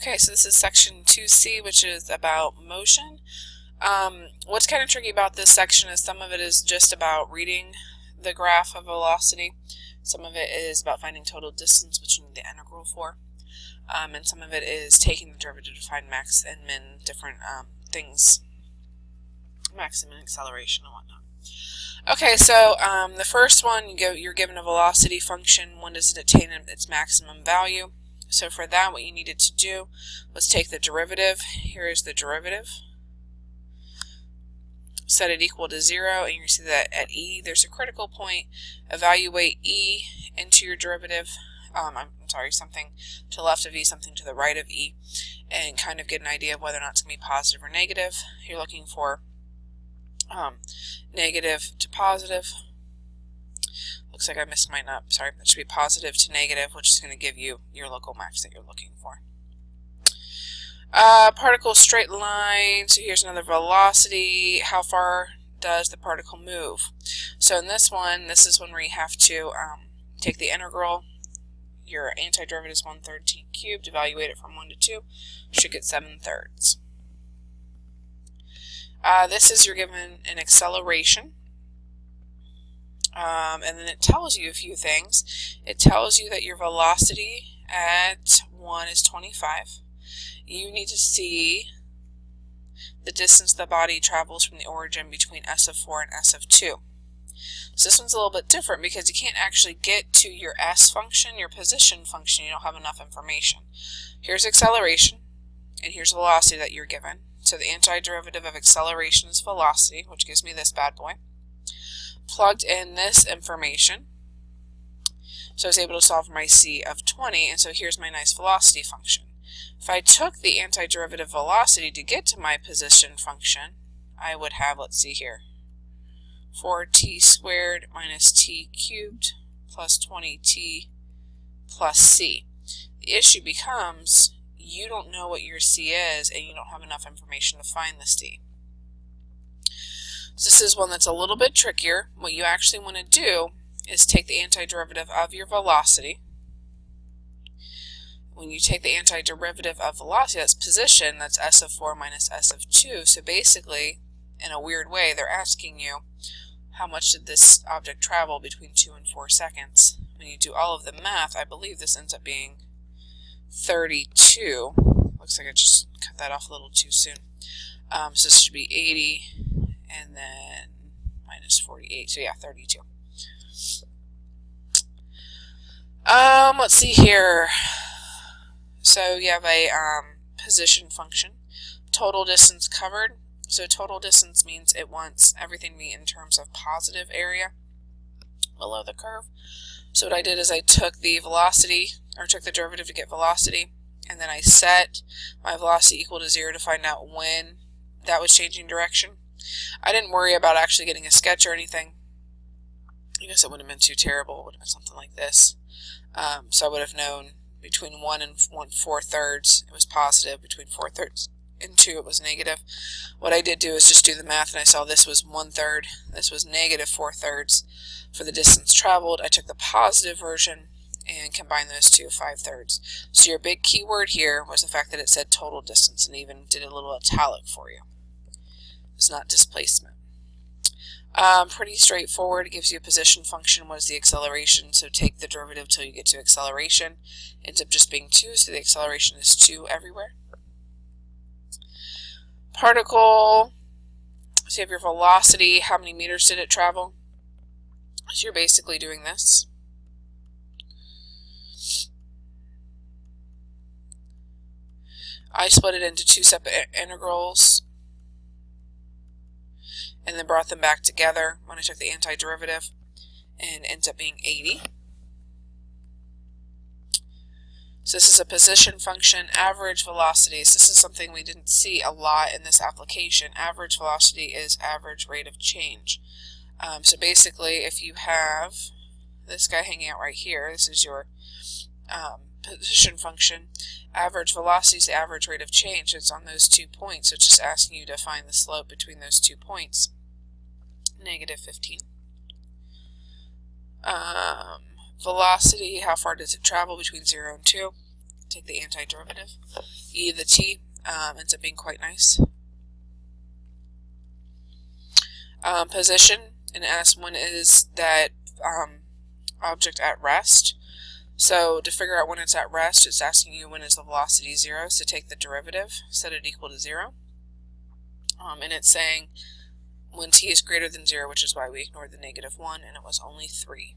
Okay, so this is section 2C, which is about motion. What's kind of tricky about this section is some of it is just about reading the graph of velocity. Some of it is about finding total distance, which you need the integral for. And some of it is taking the derivative to find max and min, different things, maximum acceleration and whatnot. Okay, so the first one, you're given a velocity function. When does it attain its maximum value? So for that, what you needed to do was take the derivative. Here is the derivative. Set it equal to 0, and you see that at e, there's a critical point. Evaluate e into your derivative. I'm sorry, something to the left of e, something to the right of e, and kind of get an idea of whether or not it's going to be positive or negative. You're looking for negative to positive. Looks like I missed mine up. Sorry, that should be positive to negative, which is going to give you your local max that you're looking for. Particle straight line. So here's another velocity. How far does the particle move? So in this one, this is one where you have to take the integral. Your antiderivative is 1/3 t cubed. Evaluate it from 1 to 2. Should get 7/3. This is you're given an acceleration. And then it tells you a few things. It tells you that your velocity at 1 is 25. You need to see the distance the body travels from the origin between s of 4 and s of 2. So this one's a little bit different because you can't actually get to your s function, your position function. You don't have enough information. Here's acceleration, and here's velocity that you're given. So the antiderivative of acceleration is velocity, which gives me this bad boy. Plugged in this information, so I was able to solve my c of 20, and so here's my nice velocity function. If I took the antiderivative velocity to get to my position function, I would have, let's see here, 4t squared minus t cubed plus 20t plus c. The issue becomes you don't know what your c is, and you don't have enough information to find the c. So this is one that's a little bit trickier. What you actually want to do is take the antiderivative of your velocity. When you take the antiderivative of velocity, that's position, that's s of 4 minus s of 2. So basically, in a weird way, they're asking you, how much did this object travel between 2 and 4 seconds? When you do all of the math, I believe this ends up being 32. Looks like I just cut that off a little too soon. So this should be 80, and then minus 48. So yeah, 32. Let's see here. So you have a position function. Total distance covered. So total distance means it wants everything to be in terms of positive area below the curve. So what I did is I took the velocity, or took the derivative to get velocity, and then I set my velocity equal to 0 to find out when that was changing direction. I didn't worry about actually getting a sketch or anything. I guess it wouldn't have been too terrible. It would have been something like this. So I would have known between 1 and 1/4 it was positive, between 4/3 and 2 it was negative. What I did do is just do the math, and I saw this was 1/3, this was negative 4/3 for the distance traveled. I took the positive version and combined those two, 5/3. So your big key word here was the fact that it said total distance, and even did a little italic for you. It's not displacement. Pretty straightforward. It gives you a position function. What is the acceleration? So take the derivative till you get to acceleration. Ends up just being 2, so the acceleration is 2 everywhere. Particle, so you have your velocity. How many meters did it travel? So you're basically doing this. I split it into 2 separate integrals, and then brought them back together when I took the antiderivative, and ends up being 80. So this is a position function. Average velocities. This is something we didn't see a lot in this application. Average velocity is average rate of change. So basically, if you have this guy hanging out right here, this is your position function. Average velocity is the average rate of change. It's on those 2 points, so it's just asking you to find the slope between those 2 points. Negative 15. Velocity, how far does it travel between 0 and 2? take the antiderivative. E to the t ends up being quite nice. Position, and asks when is that object at rest. So to figure out when it's at rest, it's asking you when is the velocity 0, so take the derivative, set it equal to 0. And it's saying when t is greater than 0, which is why we ignored the -1, and it was only 3.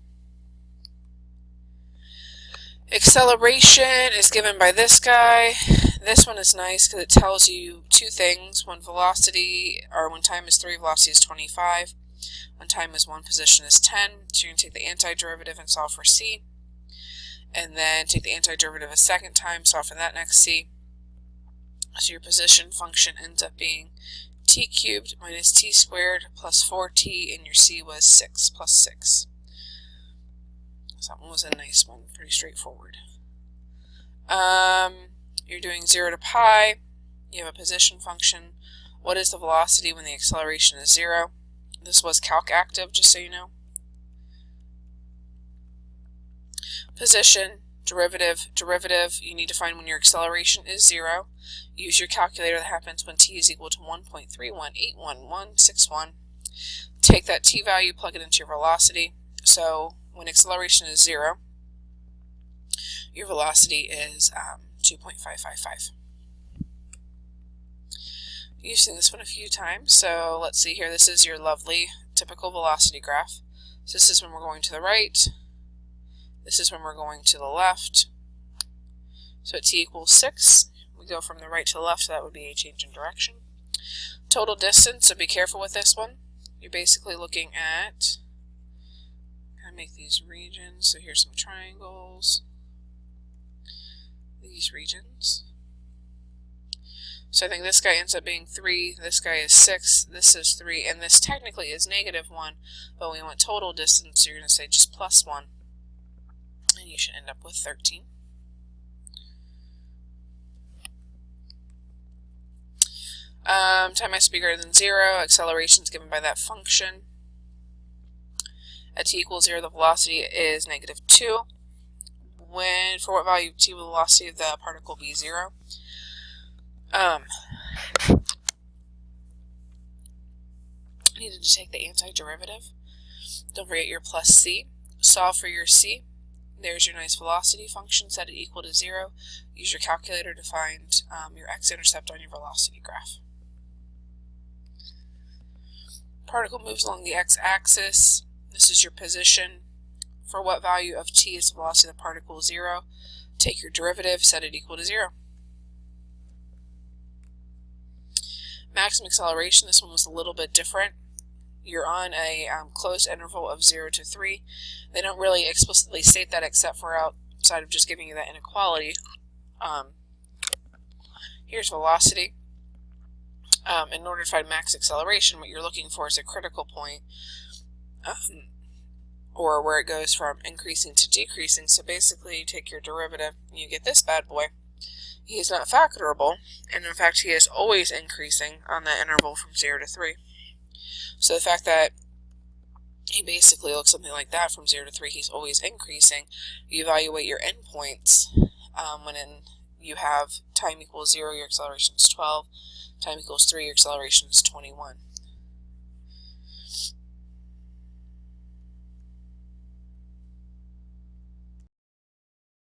Acceleration is given by this guy. This one is nice because it tells you two things. When velocity, or when time is 3, velocity is 25. When time is 1, position is 10. So you're going to take the antiderivative and solve for c. And then take the antiderivative a second time, solve for that next c. So your position function ends up being t cubed minus t squared plus 4t, and your c was 6 plus 6. So that one was a nice one, pretty straightforward. You're doing 0 to pi. You have a position function. What is the velocity when the acceleration is 0? This was calc active, just so you know. Position, derivative, derivative. You need to find when your acceleration is 0. Use your calculator. That happens when t is equal to 1.3181161. Take that t value, plug it into your velocity. So when acceleration is 0, your velocity is 2.555. You've seen this one a few times, so let's see here. This is your lovely typical velocity graph. So this is when we're going to the right. This is when we're going to the left. So at t equals 6, we go from the right to the left, so that would be a change in direction. Total distance, so be careful with this one. You're basically looking at, make these regions. So here's some triangles. These regions. So I think this guy ends up being 3, this guy is 6, this is 3, and this technically is -1, but we want total distance, so you're going to say just +1, and you should end up with 13. Time has to be greater than 0, acceleration is given by that function. At t equals 0, the velocity is -2. For what value of t will the velocity of the particle be 0? Needed to take the antiderivative. Don't forget your plus c. Solve for your c. There's your nice velocity function. Set it equal to 0. Use your calculator to find your x-intercept on your velocity graph. Particle moves along the x-axis. This is your position. For what value of t is the velocity of the particle 0? Take your derivative, set it equal to 0. Maximum acceleration, this one was a little bit different. You're on a closed interval of 0 to 3. They don't really explicitly state that except for outside of just giving you that inequality. Here's velocity. In order to find max acceleration, what you're looking for is a critical point, or where it goes from increasing to decreasing. So basically, you take your derivative, and you get this bad boy. He is not factorable, and in fact, he is always increasing on that interval from 0 to 3. So the fact that he basically looks something like that from 0 to 3, he's always increasing. You evaluate your endpoints when you have time equals 0, your acceleration is 12. Time equals 3, your acceleration is 21.